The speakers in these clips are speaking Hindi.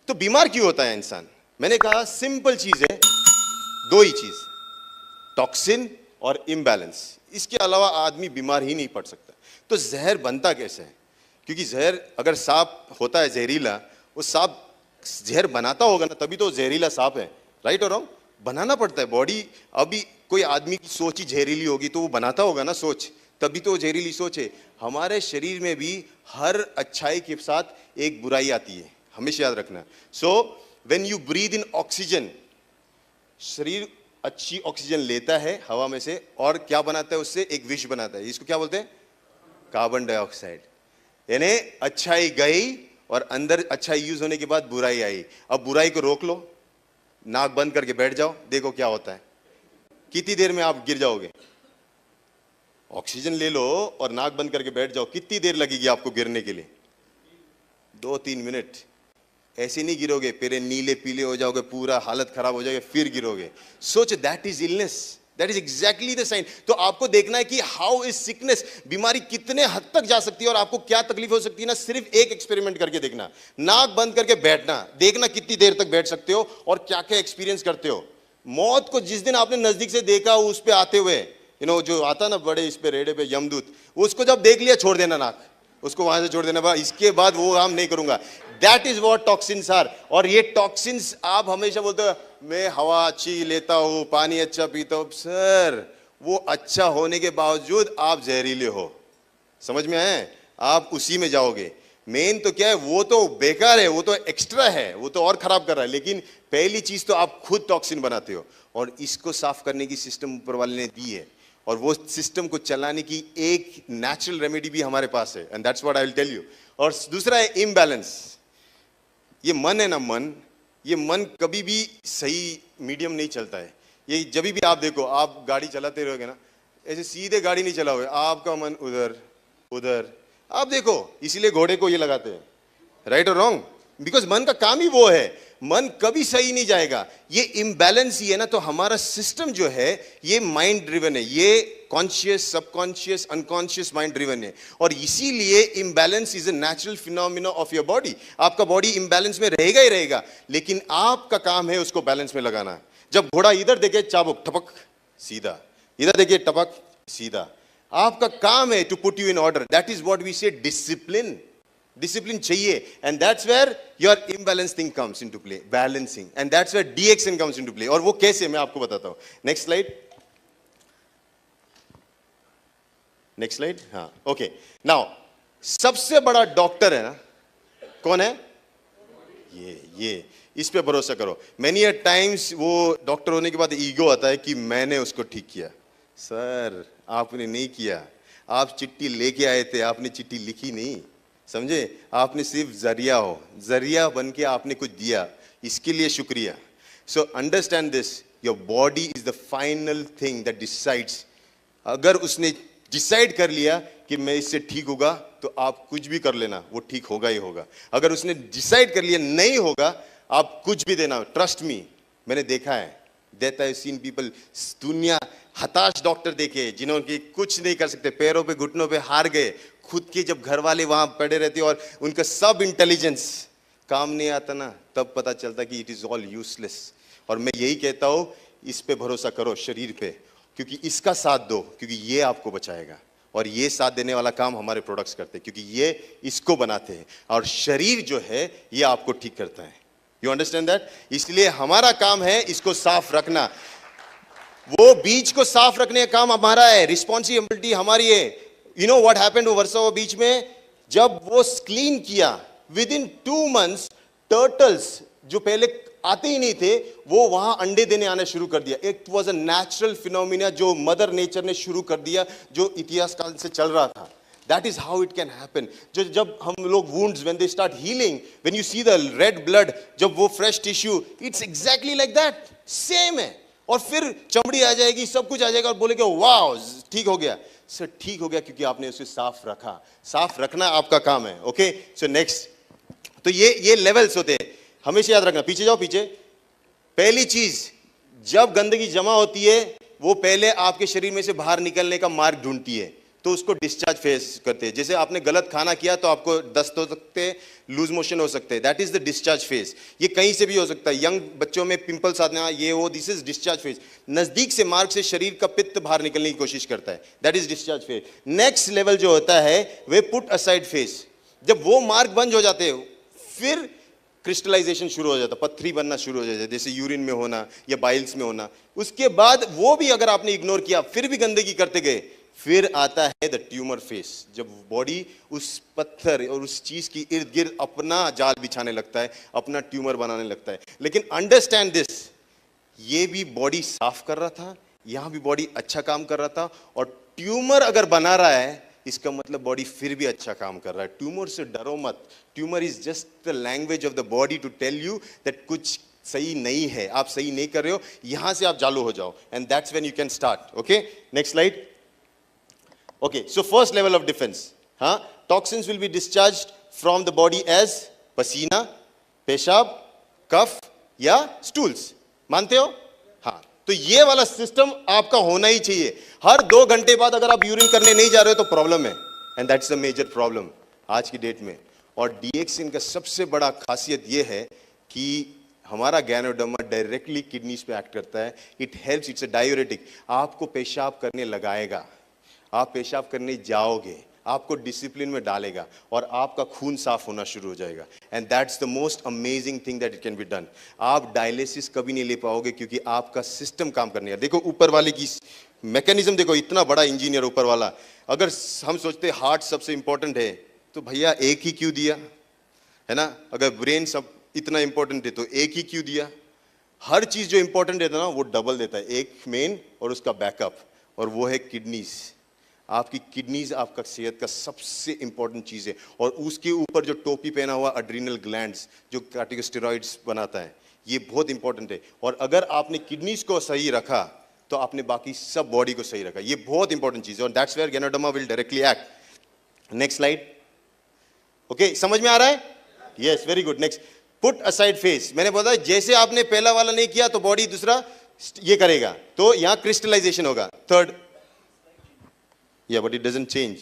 तो बीमार क्यों होता है इंसान? मैंने कहा सिंपल चीज है, दो ही चीज, टॉक्सिन और इम्बैलेंस। इसके अलावा आदमी बीमार ही नहीं पड़ सकता। तो जहर बनता कैसे है? क्योंकि जहर अगर सांप होता है जहरीला, वो सांप जहर बनाता होगा ना, तभी तो जहरीला सांप है। राइट और रॉन्ग? बनाना पड़ता है। बॉडी, अभी कोई आदमी की सोच ही जहरीली होगी तो वो बनाता होगा ना सोच, तभी तो जहरीली सोच है। हमारे शरीर में भी हर अच्छाई के साथ एक बुराई आती है, हमेशा याद रखना। So when you breathe in oxygen, शरीर अच्छी ऑक्सीजन लेता है हवा में से, और क्या बनाता है उससे? एक विष बनाता है। इसको क्या बोलते हैं? Carbon dioxide. यानी अच्छाई गई और अंदर अच्छाई यूज होने के बाद बुराई आई। अब बुराई को रोक लो, नाक बंद करके बैठ जाओ, देखो क्या होता है। कितनी देर में आप गिर जाओगे? ऑक्सीजन ले लो और नाक बंद करके बैठ जाओ, कितनी देर लगेगी आपको गिरने के लिए? 2-3 मिनट। ऐसे नहीं गिरोगे, फिर नीले पीले हो जाओगे, पूरा हालत खराब हो जाएगी, फिर गिरोगे। सोच, that is illness, that is exactly the sign. तो आपको देखना है कि हाउ इज सिकनेस, बीमारी कितने हद तक जा सकती है और आपको क्या तकलीफ हो सकती है ना। सिर्फ एक एक्सपेरिमेंट करके देखना, नाक बंद करके बैठना, देखना कितनी देर तक बैठ सकते हो और क्या क्या एक्सपीरियंस करते हो। मौत को जिस दिन आपने नजदीक से देखा, उस पे आते हुए, जो आता ना बड़े इस पे रेडे पे यमदूत, उसको जब देख लिया छोड़ देना नाक, उसको वहां से छोड़ देना, इसके बाद वो काम नहीं करूंगा। That is what toxins are. और ये टॉक्सिन्स, आप हमेशा बोलते हो मैं हवा अच्छी लेता हूं, पानी अच्छा पीता हूं, सर वो अच्छा होने के बावजूद आप जहरीले हो। समझ में आए? आप उसी में जाओगे। मेन तो क्या है, वो तो बेकार है, वो तो एक्स्ट्रा है, वो तो और खराब कर रहा है। लेकिन पहली चीज तो आप खुद टॉक्सिन बनाते हो, और इसको साफ करने की सिस्टम ऊपर वाले ने दी है, और वो सिस्टम को चलाने की एक नेचुरल रेमेडी भी हमारे पास है, and that's what I will tell you. और दूसरा है इम्बैलेंस। ये मन है ना, मन, ये मन कभी भी सही मीडियम नहीं चलता है। ये जब भी आप देखो, आप गाड़ी चलाते रहोगे ना, ऐसे सीधे गाड़ी नहीं चलाओगे, आपका मन उधर उधर। आप देखो, इसीलिए घोड़े को ये लगाते हैं। राइट और रॉन्ग? बिकॉज मन का काम ही वो है, मन कभी सही नहीं जाएगा। ये इम्बैलेंस ही है ना। तो हमारा सिस्टम जो है ये माइंड ड्रिवन है, ये conscious, subconscious, unconscious mind driven है। और इसीलिए imbalance is a natural phenomena of your body. आपका बॉडी इम्बैलेंस में रहेगा ही रहेगा, लेकिन आपका काम है उसको बैलेंस में लगाना। जब घोड़ा इधर देखे चाबुक टपक सीधा, इधर देखिए टपक सीधा, आपका काम है to put you in order. That is what we say discipline. Discipline चाहिए, and that's where your imbalance thing comes into play, balancing, and that's where DXN comes into play. और वो कैसे, मैं आपको बताता हूं। Next slide, next slide. हाँ, ओके। नाउ सबसे बड़ा डॉक्टर है ना, कौन है? ये इस पे भरोसा करो। मेनी अ टाइम्स वो डॉक्टर होने के बाद ईगो आता है कि मैंने उसको ठीक किया। सर आपने नहीं किया, आप चिट्ठी लेके आए थे, आपने चिट्ठी लिखी नहीं, समझे? आपने सिर्फ जरिया हो, जरिया बन के आपने कुछ दिया, इसके लिए शुक्रिया। So understand this, your body is the final thing that decides. अगर उसने डिसाइड कर लिया कि मैं इससे ठीक होगा, तो आप कुछ भी कर लेना, वो ठीक होगा ही होगा। अगर उसने डिसाइड कर लिया नहीं होगा, आप कुछ भी देना। ट्रस्ट मी, मैंने देखा है, दैट आई सीन पीपल, दुनिया हताश डॉक्टर देखे जिन्होंने कुछ नहीं कर सकते, पैरों पे घुटनों पे हार गए, खुद के जब घर वाले वहां पड़े रहते और उनका सब इंटेलिजेंस काम नहीं आता ना, तब पता चलता कि इट इज ऑल यूजलेस। और मैं यही कहता हूं, इस पे भरोसा करो, शरीर पे, क्योंकि इसका साथ दो, क्योंकि ये आपको बचाएगा। और ये साथ देने वाला काम हमारे प्रोडक्ट्स करते हैं, क्योंकि ये इसको बनाते हैं, और शरीर जो है ये आपको ठीक करता है। You understand that? इसलिए हमारा काम है इसको साफ रखना। वो बीच को साफ रखने का काम हमारा है, रिस्पॉन्सिबिलिटी हमारी है। You know what happened Versova beach में? जब वो क्लीन किया, विद इन 2 months टर्टल्स जो पहले आते ही नहीं थे, वो वहां अंडे देने आना शुरू कर दिया। It was a natural phenomena जो मदर नेचर ने शुरू कर दिया, जो इतिहास काल से चल रहा था। That is how it can happen. जब हम लोग wounds, when they start healing, when you see the red blood, जब वो fresh tissue, it's exactly like that. Same है। और फिर चमड़ी आ जाएगी, सब कुछ आ जाएगा, और बोलेगे वाओ ठीक हो गया। सर ठीक हो गया क्योंकि आपने उसे साफ रखा। साफ रखना आपका काम है। ओके, सो नेक्स्ट, तो ये लेवल्स होते हैं, हमेशा याद रखना। पीछे जाओ, पीछे। पहली चीज, जब गंदगी जमा होती है, वो पहले आपके शरीर में से बाहर निकलने का मार्ग ढूंढती है, तो उसको डिस्चार्ज फेस करते हैं। जैसे आपने गलत खाना किया तो आपको दस्त हो सकते हैं, लूज मोशन हो सकते हैं, that is the discharge phase. ये कहीं से भी हो सकता है, यंग बच्चों में पिंपल्स आना, ये हो, दिस इज डिस्चार्ज फेज। नजदीक से मार्ग से शरीर का पित्त बाहर निकलने की कोशिश करता है, that is discharge phase. Next level जो होता है वे पुट असाइड फेज। जब वो मार्ग बंद हो जाते हैं फिर क्रिस्टलाइजेशन शुरू हो जाता है, पत्थरी बनना शुरू हो जाता है, जैसे यूरिन में होना या बाइल्स में होना। उसके बाद वो भी अगर आपने इग्नोर किया, फिर भी गंदगी करते गए, फिर आता है द ट्यूमर फेस, जब बॉडी उस पत्थर और उस चीज की इर्द गिर्द अपना जाल बिछाने लगता है, अपना ट्यूमर बनाने लगता है। लेकिन अंडरस्टैंड दिस, ये भी बॉडी साफ कर रहा था, यहां भी बॉडी अच्छा काम कर रहा था, और ट्यूमर अगर बना रहा है इसका मतलब बॉडी फिर भी अच्छा काम कर रहा है। ट्यूमर से डरो मत, tumour is just the language of the body to tell you that कुछ सही नहीं है, आप सही नहीं कर रहे हो, यहां से आप चालू हो जाओ, and that's when you can start. Okay, next slide. Okay, so first level of defense, toxins will be discharged from the body as पसीना, पेशाब, कफ या stools, मानते हो? हाँ, तो ये वाला सिस्टम आपका होना ही चाहिए। हर 2 घंटे बाद अगर आप यूरिन करने नहीं जा रहे हो तो प्रॉब्लम है, and that's the major problem आज की डेट में। और डीएक्सिन का सबसे बड़ा खासियत ये है कि हमारा गैनोडर्मा डायरेक्टली किडनीज पे एक्ट करता है। It helps, it's a diuretic, आपको पेशाब करने लगाएगा, आप पेशाब करने जाओगे, आपको डिसिप्लिन में डालेगा और आपका खून साफ होना शुरू हो जाएगा, and that's the most amazing thing that it can be done. आप डायलिसिस कभी नहीं ले पाओगे क्योंकि आपका सिस्टम काम करने का, देखो ऊपर वाले की मैकेनिज्म देखो, इतना बड़ा इंजीनियर ऊपर वाला। अगर हम सोचते हार्ट सबसे इंपॉर्टेंट है तो भैया एक ही क्यों दिया, है ना? अगर ब्रेन सब इतना इंपॉर्टेंट है तो एक ही क्यों दिया? हर चीज जो इंपॉर्टेंट है ना वो डबल देता है, एक मेन और उसका बैकअप, और वो है किडनीज। आपकी किडनीज आपका सेहत का सबसे इंपॉर्टेंट चीज है, और उसके ऊपर जो टोपी पहना हुआ एड्रिनल ग्लैंड्स जो कार्टिकोस्टेरॉइड्स बनाता है, ये बहुत इंपॉर्टेंट है। और अगर आपने किडनीज को सही रखा तो आपने बाकी सब बॉडी को सही रखा, ये बहुत इंपॉर्टेंट चीज है, और that's where ganoderma will directly act. Next slide. Okay, समझ में आ रहा है? Yes, very good. Next, put aside face. मैंने बोला जैसे आपने पहला वाला नहीं किया तो बॉडी दूसरा ये करेगा, तो यहां क्रिस्टलाइजेशन होगा। Third, yeah, but it doesn't change.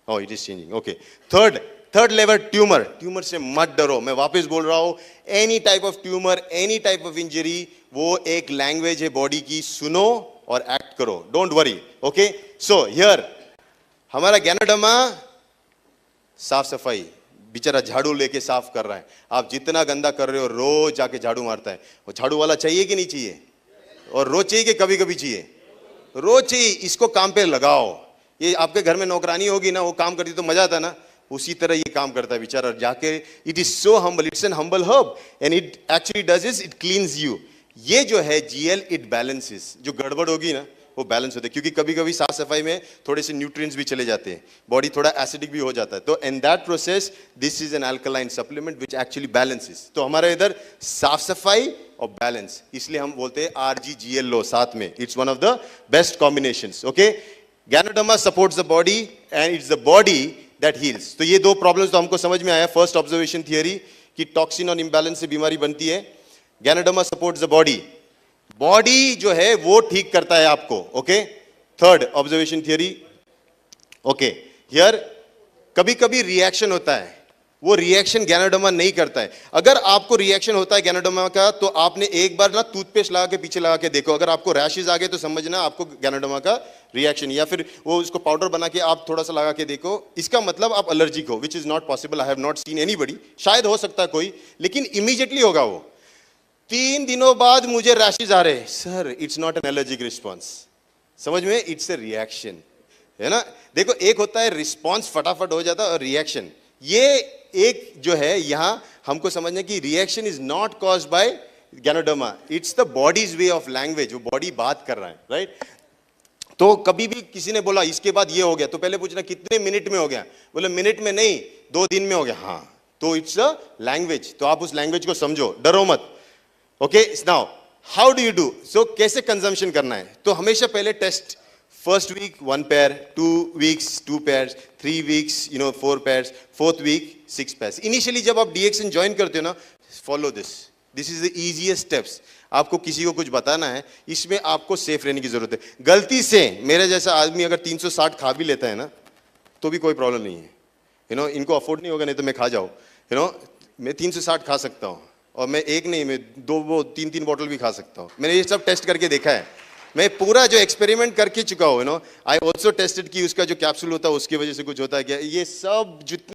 Oh, it is changing. Okay, third level tumour. Tumour से मत डरो, मैं वापस बोल रहा हूं, any type of tumour, any type of injury, वो एक लैंग्वेज है बॉडी की, सुनो और एक्ट करो, don't worry. Okay, so here हमारा गैनोडर्मा साफ सफाई, बेचारा झाड़ू लेके साफ कर रहा है। आप जितना गंदा कर रहे हो रोज जाके झाड़ू मारता है, वो झाड़ू वाला चाहिए कि नहीं चाहिए? और रोज चाहिए कि कभी कभी चाहिए? रोज चाहिए। इसको काम पे लगाओ। ये आपके घर में नौकरानी होगी ना, वो काम करती तो मजा आता ना, उसी तरह ये काम करता है बेचारा जाके। It is so humble, it's an humble herb, and it actually does is it cleans you. ये जो है जीएल, इट बैलेंसेस, जो गड़बड़ होगी ना वो बैलेंस होता है, क्योंकि कभी कभी साफ सफाई में थोड़े से न्यूट्रिएंट्स भी चले जाते हैं, बॉडी थोड़ा एसिडिक भी हो जाता है, तो in that process this is an alkaline supplement which actually balances. तो हमारे इधर साफ सफाई और बैलेंस, इसलिए हम बोलते हैं आरजीजीएल लो साथ में, it's one of the best combinations. Okay, ganoderma supports the body and it's the body that heels. तो ये दो प्रॉब्लम्स तो हमको समझ में आया। फर्स्ट ऑब्जर्वेशन थियरी कि टॉक्सिन और इम्बैलेंस से बीमारी बनती है। Ganoderma supports the body, body जो है वो ठीक करता है आपको। Okay, third observation theory. Okay, here कभी कभी रिएक्शन होता है, वो रिएक्शन गैनोडर्मा नहीं करता है। अगर आपको रिएक्शन होता है गैनोडर्मा का तो आपने एक बार ना टूथपेस्ट लगा के पीछे लगा के देखो, अगर आपको रैशेज आ गए तो समझना आपको गैनोडर्मा का रिएक्शन, या फिर वो उसको पाउडर बना के आप थोड़ा सा लगा के देखो, इसका मतलब आप एलर्जिक हो, which is not possible. I have not seen anybody, शायद हो सकता है कोई, लेकिन इमीडिएटली होगा वो। 3 दिनों बाद मुझे रैशेज आ रहे, sir it's not an allergic response, समझ में, इट्स ए रिएक्शन, है ना। देखो एक होता है रिस्पॉन्स फटाफट हो जाता है, और रिएक्शन, ये एक जो है यहां हमको समझना कि reaction is not caused by ganoderma, it's the bodies way of language, वो बॉडी बात कर रहा है, राइट। तो कभी भी किसी ने बोला इसके बाद ये हो गया तो पहले पूछना कितने मिनट में हो गया, बोले मिनट में नहीं 2 दिन में हो गया, हाँ, तो इट्स अ लैंग्वेज, तो आप उस लैंग्वेज को समझो, डरो मत। Okay, now how do you do, so कैसे कंजम्पशन करना है, तो हमेशा पहले test, first week 1 pair, 2 weeks 2 pairs, 3 weeks 4 pairs, 4th week 6 pairs। Initially जब आप डीएक्सिन ज्वाइन करते हो ना, follow this is the easiest steps. आपको किसी को कुछ बताना है, इसमें आपको सेफ रहने की जरूरत है। गलती से मेरे जैसा आदमी अगर 360 खा भी लेता है ना तो भी कोई प्रॉब्लम नहीं है, इनको अफोर्ड नहीं होगा, नहीं तो मैं खा जाऊँ, यू नो, मैं 360 खा सकता हूँ, और मैं एक नहीं, मैं 2 3 बॉटल भी खा सकता हूँ। मैंने ये सब टेस्ट करके देखा है, मैं पूरा जो एक्सपेरिमेंट करके चुका हूँ। You know, I also tested कि उसका जो कैप्सूल होता है उसकी वजह से कुछ होता है क्या, ये सब जितने